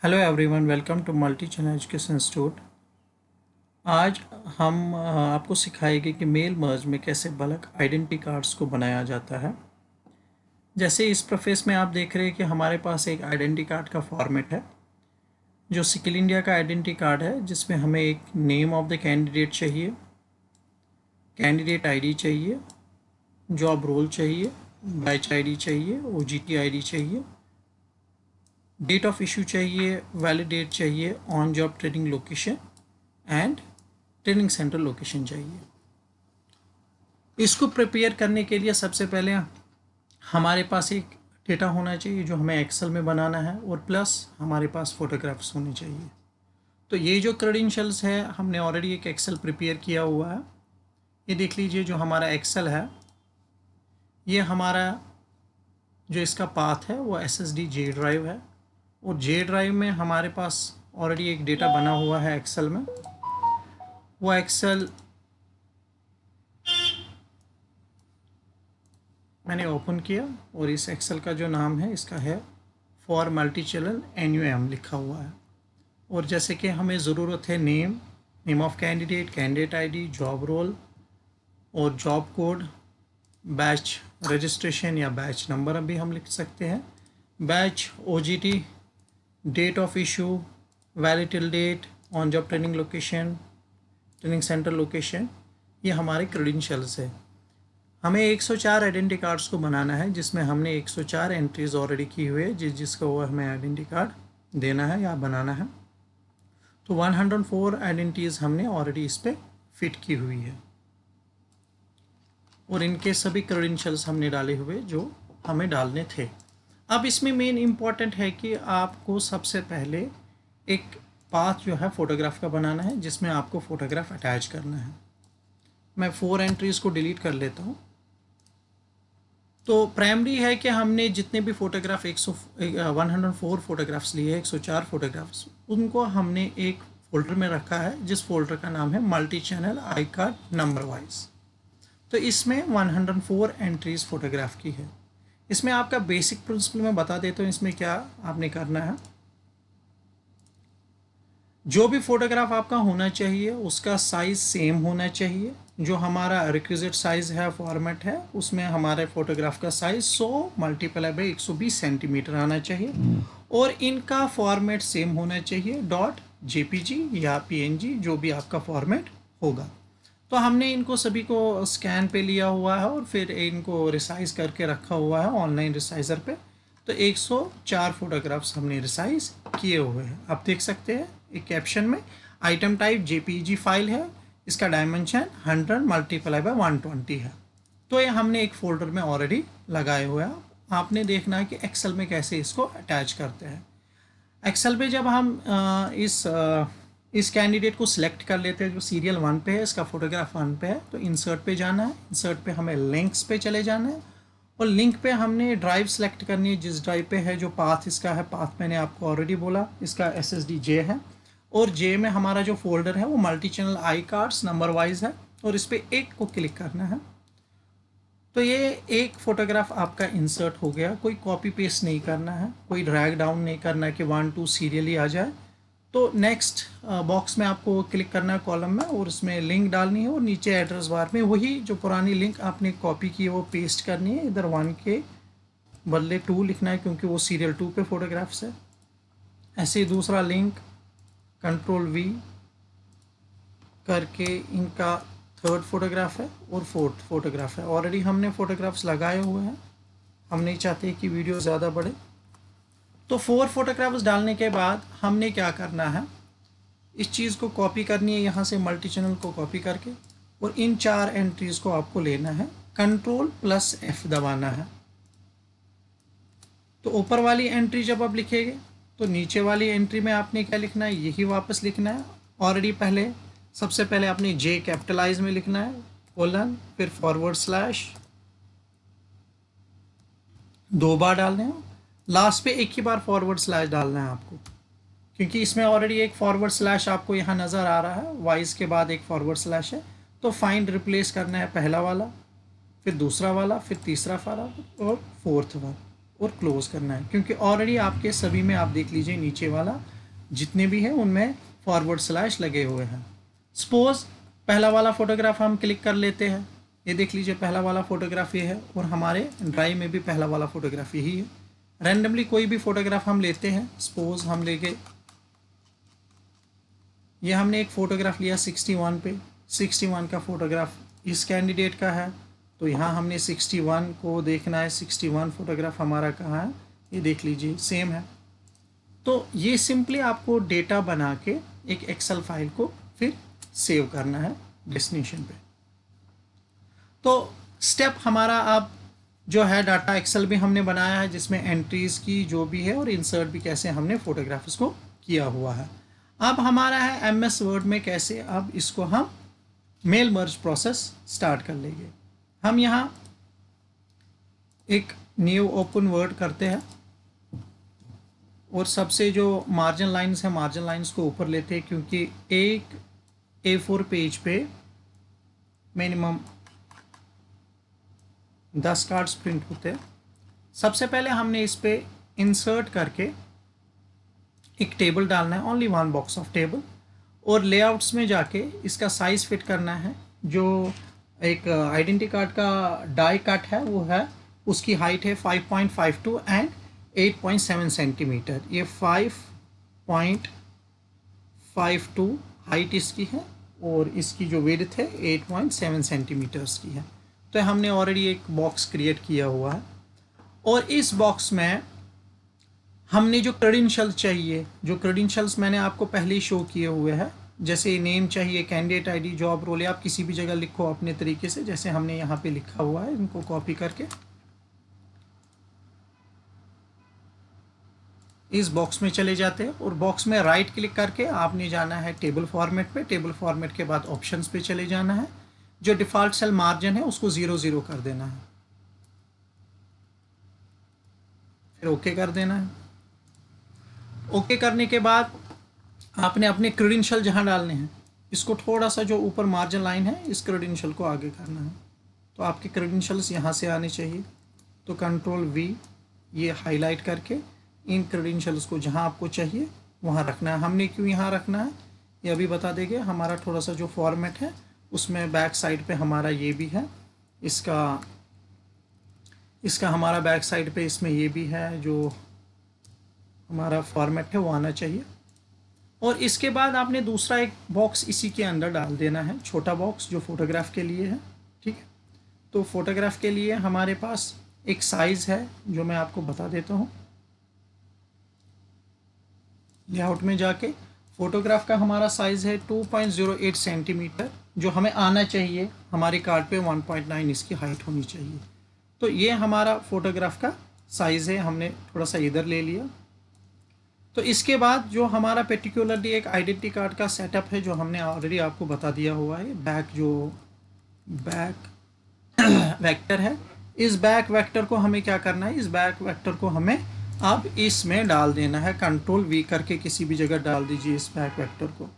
Hello everyone, welcome to multi channel education institute. आज हम आपको सिखाएंगे कि मेल मर्ज में कैसे बल्क आइडेंटिटी कार्ड्स को बनाया जाता है। जैसे इस प्रोफेस में आप देख रहे हैं कि हमारे पास एक आइडेंटिटी कार्ड का फॉर्मेट है जो स्किल इंडिया का आइडेंटिटी कार्ड है, जिसमें हमें एक नेम ऑफ द कैंडिडेट चाहिए, कैंडिडेट आईडी चाहिए, जॉब रोल चाहिए, बैच आईडी चाहिए, ओजीटी आईडी चाहिए, डेट ऑफ इशू चाहिए, वैलिड डेट चाहिए, on job training location and training centre location चाहिए। इसको प्रिपेयर करने के लिए सबसे पहले हमारे पास एक डेटा होना चाहिए जो हमें एक्सेल में बनाना है, और प्लस हमारे पास फोटोग्राफ्स होने चाहिए। तो ये जो क्रेडेंशियल्स है हमने ऑलरेडी एक एक्सेल प्रिपेयर किया हुआ है। ये देख लीजिए, जो हमारा एक्सेल है ये हमारा जो इसका पाथ है वो SSD J ड्राइव है, और J ड्राइव में हमारे पास ऑलरेडी एक डेटा बना हुआ है एक्सेल में। वो एक्सेल मैंने ओपन किया और इस एक्सेल का जो नाम है इसका है फॉर मल्टी चैनल NUM लिखा हुआ है। और जैसे कि हमें ज़रूरत है name of candidate, candidate ID, job role और जॉब कोड, बैच रजिस्ट्रेशन या बैच नंबर अभी हम लिख सकते हैं, batch OGT, date of issue, valid till date, on job training location, training centre location. ये हमारे क्रेडेंशियल्स है। हमें 104 आइडेंटिटी कार्ड्स को बनाना है, जिसमें हमने 104 एंट्रीज ऑलरेडी की हुई है, जिसको वो हमें आइडेंटिटी कार्ड देना है या बनाना है। तो 104 आइडेंटिटीज़ हमने ऑलरेडी इस पर फिट की हुई है, और इनके सभी क्रेडेंशियल्स हमने डाले हुए जो हमें डालने थे। अब इसमें मेन इम्पॉर्टेंट है कि आपको सबसे पहले एक पाथ जो है फ़ोटोग्राफ का बनाना है, जिसमें आपको फ़ोटोग्राफ अटैच करना है। मैं 4 एंट्रीज़ को डिलीट कर लेता हूँ। तो प्राइमरी है कि हमने जितने भी फ़ोटोग्राफ 104 फ़ोटोग्राफ्स लिए, 104 फ़ोटोग्राफ्स, उनको हमने एक फ़ोल्डर में रखा है, जिस फोल्डर का नाम है multi channel I card number wise. तो इसमें 104 एंट्रीज़ फ़ोटोग्राफ की है। इसमें आपका बेसिक प्रिंसिपल मैं बता देता हूँ इसमें क्या आपने करना है। जो भी फोटोग्राफ आपका होना चाहिए उसका साइज़ सेम होना चाहिए। जो हमारा रिक्विजिट साइज़ है, फॉर्मेट है, उसमें हमारे फ़ोटोग्राफ का साइज़ 100 मल्टीप्लाई बाई 120 सेंटीमीटर आना चाहिए, और इनका फॉर्मेट सेम होना चाहिए .jpg या PNG, जो भी आपका फॉर्मेट होगा। तो हमने इनको सभी को स्कैन पे लिया हुआ है और फिर इनको रिसाइज करके रखा हुआ है ऑनलाइन रिसाइज़र पे। तो 104 फोटोग्राफ्स हमने रिसाइज किए हुए हैं। आप देख सकते हैं एक कैप्शन में आइटम टाइप JPG फाइल है, इसका डायमेंशन 100 मल्टीप्लाई बाय 120 है। तो ये हमने एक फ़ोल्डर में ऑलरेडी लगाए हुए हैं। आपने देखना है कि एक्सेल में कैसे इसको अटैच करते हैं। एक्सेल पे जब हम इस कैंडिडेट को सिलेक्ट कर लेते हैं जो सीरियल 1 पे है, इसका फोटोग्राफ 1 पे है, तो इंसर्ट पे जाना है। इंसर्ट पे हमें लिंक्स पे चले जाना है, और लिंक पे हमने ड्राइव सेलेक्ट करनी है जिस ड्राइव पे है। जो पाथ इसका है, पाथ मैंने आपको ऑलरेडी बोला, इसका SSD J है, और J में हमारा जो फोल्डर है वो multi channel I cards number wise है, और इस पर एक को क्लिक करना है। तो ये एक फ़ोटोग्राफ आपका इंसर्ट हो गया। कोई कॉपी पेस्ट नहीं करना है, कोई ड्रैग डाउन नहीं करना है कि 1 2 सीरियली आ जाए। तो नेक्स्ट बॉक्स में आपको क्लिक करना है कॉलम में, और उसमें लिंक डालनी है, और नीचे एड्रेस बार में वही जो पुरानी लिंक आपने कॉपी की है वो पेस्ट करनी है। इधर 1 के बदले 2 लिखना है, क्योंकि वो सीरियल 2 पे फ़ोटोग्राफ्स है। ऐसे ही दूसरा लिंक Ctrl V करके इनका 3rd फोटोग्राफ है और 4th फोटोग्राफ है। ऑलरेडी हमने फ़ोटोग्राफ्स लगाए हुए हैं, हम नहीं चाहते कि वीडियो ज़्यादा बढ़े। तो 4 फोटोग्राफ्स डालने के बाद हमने क्या करना है, इस चीज़ को कॉपी करनी है यहाँ से मल्टी चैनल को कॉपी करके, और इन 4 एंट्रीज़ को आपको लेना है, Ctrl+F दबाना है। तो ऊपर वाली एंट्री जब आप लिखेंगे तो नीचे वाली एंट्री में आपने क्या लिखना है, यही वापस लिखना है। ऑलरेडी सबसे पहले आपने J कैपिटलाइज में लिखना है, कोलन, फिर /, 2 बार डालने हैं, लास्ट पे एक ही बार // डालना है आपको, क्योंकि इसमें ऑलरेडी एक // आपको यहाँ नज़र आ रहा है, वाइज के बाद एक // है। तो फाइंड रिप्लेस करना है पहला वाला, फिर दूसरा वाला, फिर तीसरा वाला, और 4th वाला, और क्लोज़ करना है। क्योंकि ऑलरेडी आपके सभी में आप देख लीजिए नीचे वाला जितने भी हैं उनमें फॉरवर्ड स्लैश लगे हुए हैं। सपोज पहला वाला फ़ोटोग्राफ हम क्लिक कर लेते हैं, ये देख लीजिए पहला वाला फ़ोटोग्राफ ये है, और हमारे ड्राइव में भी पहला वाला फ़ोटोग्राफ यही है। रैंडमली कोई भी फ़ोटोग्राफ हम लेते हैं, सपोज हम लेके ये हमने एक फ़ोटोग्राफ लिया 61 पे, 61 का फ़ोटोग्राफ इस कैंडिडेट का है, तो यहाँ हमने 61 को देखना है, 61 फ़ोटोग्राफ हमारा कहाँ है, ये देख लीजिए सेम है। तो ये सिंपली आपको डेटा बना के एक एक्सेल फाइल को फिर सेव करना है डेस्टिनेशन पे। तो स्टेप हमारा अब जो है डाटा एक्सेल भी हमने बनाया है, जिसमें एंट्रीज़ की जो भी है और इंसर्ट भी कैसे हमने फ़ोटोग्राफ्स को किया हुआ है। अब हमारा है MS वर्ड में कैसे अब इसको हम मेल मर्ज प्रोसेस स्टार्ट कर लेंगे। हम यहाँ एक न्यू ओपन वर्ड करते हैं और सबसे जो मार्जिन लाइंस है मार्जिन लाइंस को ऊपर लेते हैं, क्योंकि एक A4 पेज पे मिनिमम 10 कार्ड्स प्रिंट होते हैं। सबसे पहले हमने इस पे इंसर्ट करके एक टेबल डालना है, only one box of table, और लेआउट्स में जाके इसका साइज़ फिट करना है। जो एक आइडेंटिटी कार्ड का डाई कट है वो है, उसकी हाइट है 5.52 एंड 8.7 सेंटीमीटर। ये 5.52 हाइट इसकी है और इसकी जो विड्थ है 8.7 सेंटीमीटर्स की है। तो हमने ऑलरेडी एक बॉक्स क्रिएट किया हुआ है, और इस बॉक्स में हमने जो क्रेडेंशियल्स चाहिए, जो क्रेडेंशियल्स मैंने आपको पहले ही शो किए हुए हैं, जैसे नेम चाहिए, कैंडिडेट आईडी, जॉब रोल, आप किसी भी जगह लिखो अपने तरीके से, जैसे हमने यहाँ पे लिखा हुआ है। इनको कॉपी करके इस बॉक्स में चले जाते हैं, और बॉक्स में राइट क्लिक करके आपने जाना है टेबल फॉर्मेट पे। टेबल फॉर्मेट के बाद ऑप्शंस पे चले जाना है, जो डिफ़ॉल्ट सेल मार्जिन है उसको 0 कर देना है, फिर ओके कर देना है। ओके करने के बाद आपने अपने क्रेडेंशियल जहाँ डालने हैं, इसको थोड़ा सा जो ऊपर मार्जिन लाइन है इस क्रेडेंशियल को आगे करना है, तो आपके क्रेडेंशियल्स यहाँ से आने चाहिए। तो Ctrl+V ये हाईलाइट करके इन क्रेडेंशियल्स को जहाँ आपको चाहिए वहाँ रखना है। हमने क्यों यहाँ रखना है ये अभी बता देंगे। हमारा थोड़ा सा जो फॉर्मेट है उसमें बैक साइड पे हमारा ये भी है, इसका हमारा बैक साइड पे इसमें ये भी है, जो हमारा फॉर्मेट है वो आना चाहिए। और इसके बाद आपने दूसरा एक बॉक्स इसी के अंदर डाल देना है, छोटा बॉक्स जो फ़ोटोग्राफ के लिए है, ठीक है। तो फ़ोटोग्राफ के लिए हमारे पास एक साइज़ है जो मैं आपको बता देता हूँ। लेआउट में जाके फ़ोटोग्राफ का हमारा साइज़ है 2.08 सेंटीमीटर, जो हमें आना चाहिए हमारे कार्ड पे 1.9 इसकी हाइट होनी चाहिए। तो ये हमारा फ़ोटोग्राफ का साइज़ है, हमने थोड़ा सा इधर ले लिया। तो इसके बाद जो हमारा पर्टिकुलरली एक आइडेंटिटी कार्ड का सेटअप है, जो हमने ऑलरेडी आपको बता दिया हुआ है, बैक वेक्टर है। इस बैक वेक्टर को हमें क्या करना है, इस बैक वेक्टर को हमें अब इसमें डाल देना है। Ctrl+V करके किसी भी जगह डाल दीजिए इस बैक वेक्टर को।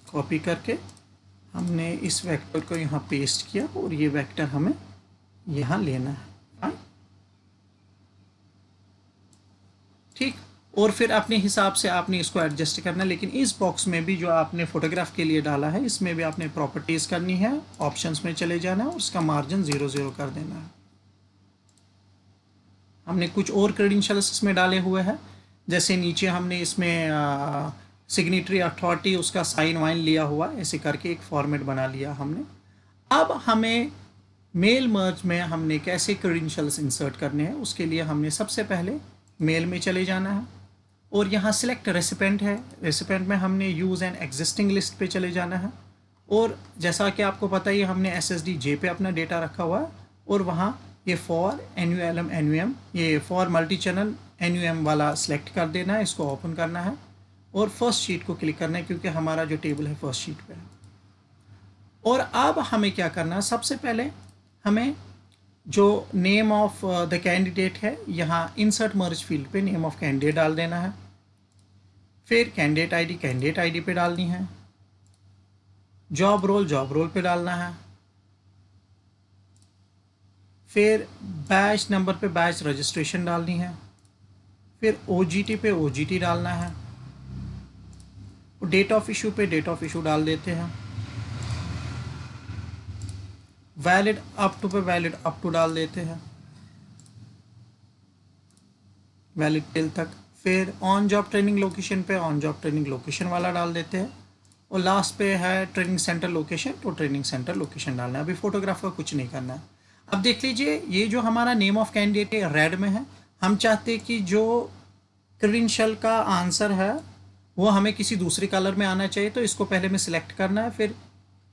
कॉपी करके हमने इस वेक्टर को यहाँ पेस्ट किया, और ये वेक्टर हमें यहाँ लेना है, ठीक। और फिर अपने हिसाब से आपने इसको एडजस्ट करना है। लेकिन इस बॉक्स में भी जो आपने फ़ोटोग्राफ के लिए डाला है, इसमें भी आपने प्रॉपर्टीज़ करनी है, ऑप्शंस में चले जाना है और उसका मार्जिन 0 कर देना है। हमने कुछ और क्रेडेंशियल्स इसमें डाले हुए हैं, जैसे नीचे हमने इसमें सिग्नेटरी अथॉरिटी उसका साइन वाइन लिया हुआ, ऐसे करके एक फॉर्मेट बना लिया हमने। अब हमें मेल मर्ज में हमने कैसे क्रेडेंशियल्स इंसर्ट करने हैं, उसके लिए हमने सबसे पहले मेल में चले जाना है, और यहाँ सिलेक्ट रेसिपेंट है, रेसिपेंट में हमने यूज़ एंड एग्जिस्टिंग लिस्ट पे चले जाना है। और जैसा कि आपको पता ही हमने SSD-J पे अपना डेटा रखा हुआ है, और वहाँ ये फॉर NUM ये फॉर मल्टी चैनल NUM वाला सिलेक्ट कर देना है, इसको ओपन करना है और फर्स्ट शीट को क्लिक करना है, क्योंकि हमारा जो टेबल है फर्स्ट शीट पे है। और अब हमें क्या करना है, सबसे पहले हमें जो नेम ऑफ द कैंडिडेट है, यहाँ इंसर्ट मर्ज फील्ड पे नेम ऑफ कैंडिडेट डाल देना है। फिर कैंडिडेट आईडी पे डालनी है, जॉब रोल पे डालना है, फिर बैच नंबर पे बैच रजिस्ट्रेशन डालनी है, फिर OGT पे OGT डालना है, डेट ऑफ इशू पे डेट ऑफ इशू डाल देते हैं, वैलिड अप टू पे वैलिड अप टू डाल देते हैं, वैलिड टिल तक। फिर ऑन जॉब ट्रेनिंग लोकेशन पे ऑन जॉब ट्रेनिंग लोकेशन वाला डाल देते हैं, और लास्ट पे है ट्रेनिंग सेंटर लोकेशन, तो ट्रेनिंग सेंटर लोकेशन डालना है। अभी फोटोग्राफ का कुछ नहीं करना है। अब देख लीजिए, ये जो हमारा नेम ऑफ कैंडिडेट रेड में है, हम चाहते हैं कि जो क्रेडेंशियल का आंसर है वो हमें किसी दूसरे कलर में आना चाहिए, तो इसको पहले में सिलेक्ट करना है, फिर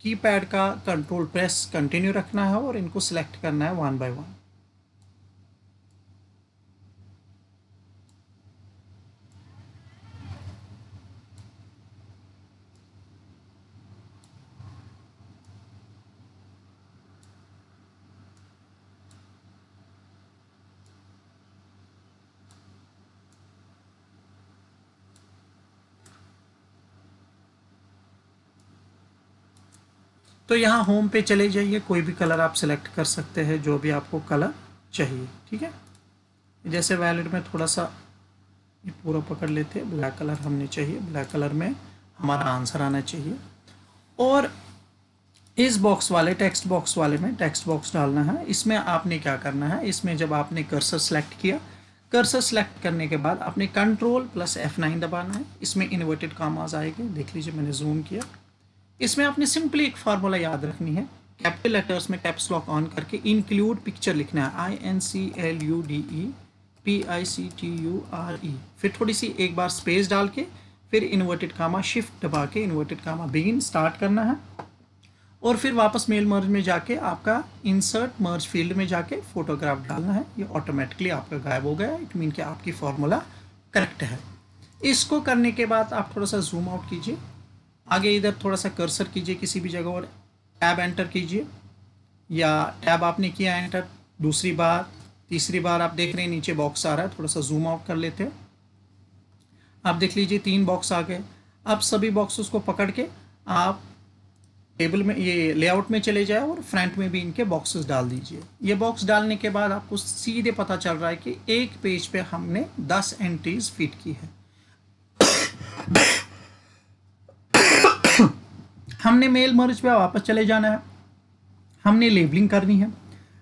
कीपैड का कंट्रोल प्रेस कंटिन्यू रखना है और इनको सिलेक्ट करना है वन बाय वन। तो यहाँ होम पे चले जाइए, कोई भी कलर आप सिलेक्ट कर सकते हैं, जो भी आपको कलर चाहिए। ठीक है, जैसे वैलिड में थोड़ा सा ये पूरा पकड़ लेते हैं, ब्लैक कलर हमने चाहिए, ब्लैक कलर में हमारा आंसर आना चाहिए। और इस बॉक्स वाले टेक्स्ट बॉक्स वाले में टेक्स्ट बॉक्स डालना है। इसमें आपने क्या करना है, इसमें जब आपने कर्सर सेलेक्ट किया, कर्सर सेलेक्ट करने के बाद आपने कंट्रोल प्लस F9 दबाना है। इसमें इन्वर्टेड कामाज आएंगे, देख लीजिए मैंने जूम किया। इसमें आपने सिंपली एक फार्मूला याद रखनी है, कैपिटल लेटर्स में कैप्स लॉक ऑन करके इंक्लूड पिक्चर लिखना है, INCLUDE PICTURE। फिर थोड़ी सी एक बार स्पेस डाल के फिर इन्वर्टेड कामा शिफ्ट दबा के इन्वर्टेड कामा बिगिन स्टार्ट करना है, और फिर वापस मेल मर्ज में जाके आपका इंसर्ट मर्ज फील्ड में जाके फोटोग्राफ डालना है। ये ऑटोमेटिकली आपका गायब हो गया, इट मीन कि आपकी फॉर्मूला करेक्ट है। इसको करने के बाद आप थोड़ा सा जूम आउट कीजिए, आगे इधर थोड़ा सा कर्सर कीजिए किसी भी जगह और टैब एंटर कीजिए, या टैब आपने किया एंटर दूसरी बार, तीसरी बार आप देख रहे हैं नीचे बॉक्स आ रहा है, थोड़ा सा जूम आउट कर लेते हैं। आप देख लीजिए 3 बॉक्स आ गए। अब सभी बॉक्सेस को पकड़ के आप टेबल में ये लेआउट में चले जाए और फ्रंट में भी इनके बॉक्सेस डाल दीजिए। ये बॉक्स डालने के बाद आपको सीधे पता चल रहा है कि एक पेज पे हमने 10 एंट्रीज फिट की है। हमने मेल मर्ज पे वापस चले जाना है, हमने लेबलिंग करनी है।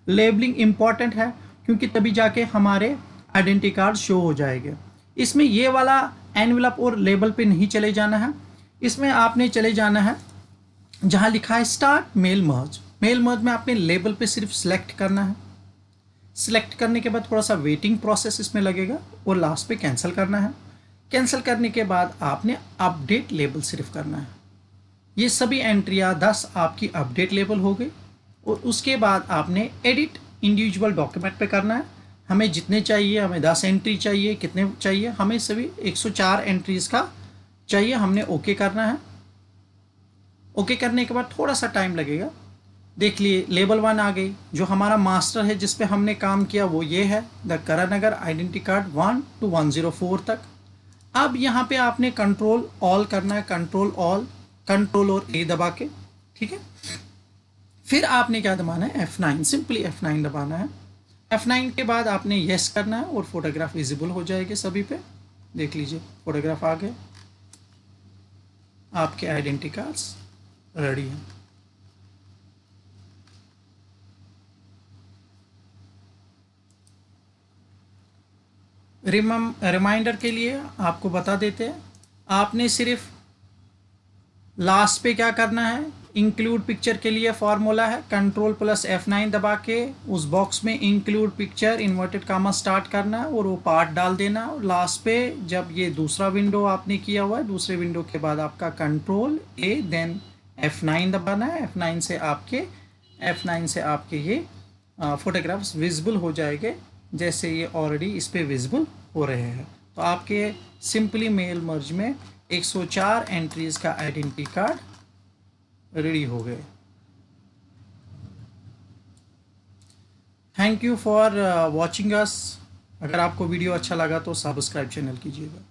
लेबलिंग इंपॉर्टेंट है क्योंकि तभी जाके हमारे आइडेंटिटी कार्ड शो हो जाएंगे। इसमें ये वाला एनवेलप और लेबल पे नहीं चले जाना है, इसमें आपने चले जाना है जहाँ लिखा है start mail merge. Mail merge में आपने लेबल पे सिर्फ सिलेक्ट करना है, सिलेक्ट करने के बाद थोड़ा सा वेटिंग प्रोसेस इसमें लगेगा और लास्ट पे कैंसिल करना है। कैंसिल करने के बाद आपने अपडेट लेबल सिर्फ करना है। ये सभी एंट्रियाँ 10 आपकी अपडेट लेबल हो गई, और उसके बाद आपने एडिट इंडिविजुअल डॉक्यूमेंट पे करना है। हमें जितने चाहिए, हमें 10 एंट्री चाहिए, कितने चाहिए, हमें सभी 104 एंट्रीज़ का चाहिए, हमने ओके करना है। ओके करने के बाद थोड़ा सा टाइम लगेगा। देख लिए लेबल 1 आ गई, जो हमारा मास्टर है जिस पे हमने काम किया वो ये है, the Karan Nagar identity card 1 to 104 तक। अब यहाँ पे आपने कंट्रोल ऑल करना है, कंट्रोल ऑल, कंट्रोल और ए दबा के। ठीक है, फिर आपने क्या दबाना है, F9, सिंपली F9 दबाना है। F9 के बाद आपने यस करना है और फोटोग्राफ विजिबल हो जाएगी सभी पे। देख लीजिए फोटोग्राफ आ गए, आपके आइडेंटिटी कार्ड्स रेडी हैं। रिमाइंडर के लिए आपको बता देते हैं, आपने सिर्फ लास्ट पे क्या करना है, इंक्लूड पिक्चर के लिए फॉर्मूला है कंट्रोल प्लस F9 दबा के उस बॉक्स में include picture inverted comma start करना है और वो पार्ट डाल देना। और लास्ट पे जब ये दूसरा विंडो आपने किया हुआ है, दूसरे विंडो के बाद आपका कंट्रोल A देन F9 दबाना है। F9 से आपके ये फोटोग्राफ्स विजिबल हो जाएंगे, जैसे ये ऑलरेडी इस पे विजिबल हो रहे हैं। तो आपके सिंपली मेल मर्ज में 104 एंट्रीज का आइडेंटिटी कार्ड रेडी हो गए। Thank you for watching us. अगर आपको वीडियो अच्छा लगा तो सब्सक्राइब चैनल कीजिएगा।